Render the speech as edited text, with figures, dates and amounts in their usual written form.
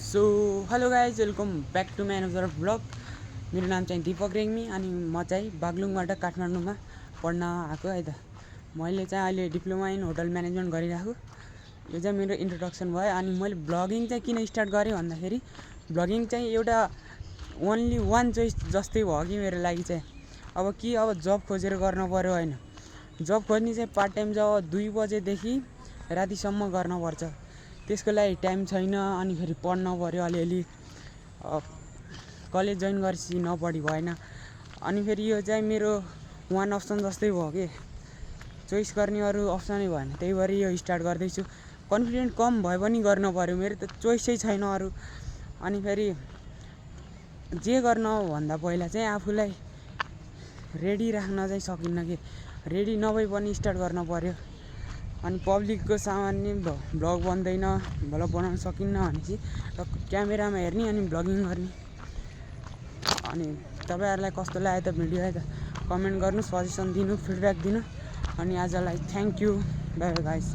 So hello guys, welcome back to my another blog. मेरो नाम चाहिँ दीपक रेग्मी अनि म चाहिँ बागलुङबाट काठमाडौँमा पढ्न आएको है त। मैले चाहिँ अहिले डिप्लोमा इन होटल म्यानेजमेन्ट गरिरहेको। यो चाहिँ मेरो इन्ट्रोडक्सन भयो। अनि मैले ब्लगिङ चाहिँ किन स्टार्ट गरेँ भन्दाखेरि ब्लगिङ चाहिँ एउटा ओन्ली वान चोइस जस्तै भयो कि मेरो लागि चाहिँ। अब जब खोजेर गर्न पऱ्यो होइन, जब खोज्ने चाहिँ पार्ट टाइम जब 2 बजेदेखि रातिसम्म गर्नुपर्छ। त्यसको लागि टाइम छैन। अनि फेरि पढ्न पऱ्यो अलिअलि, कलेज जोइन गरेपछि नपढी भएन। अनि फेरि यो चाहिँ मेरो वान अप्सन जस्तै भयो कि, चोइस गर्ने अरू अप्सनै भएन। त्यही भएर यो स्टार्ट गर्दैछु। कन्फिडेन्ट कम भए पनि गर्नु पऱ्यो, मेरो त चोइसै छैन अरू। अनि फेरि जे गर्न भन्दा पहिला चाहिँ आफूलाई रेडी राख्न चाहिँ सकिन्न कि, रेडी नभई पनि स्टार्ट गर्न पऱ्यो। अनि पब्लिकको सामान्य भ्लग बन्दैन, भ्लग बनाउन सकिन्न भनेपछि क्यामेरामा हेर्ने अनि भ्लगिङ गर्ने। अनि तपाईँहरूलाई कस्तो लाग्यो त भिडियो है त कमेन्ट गर्नु, सजेसन दिनु, फिडब्याक दिनु। अनि आजलाई thank you, by by guys.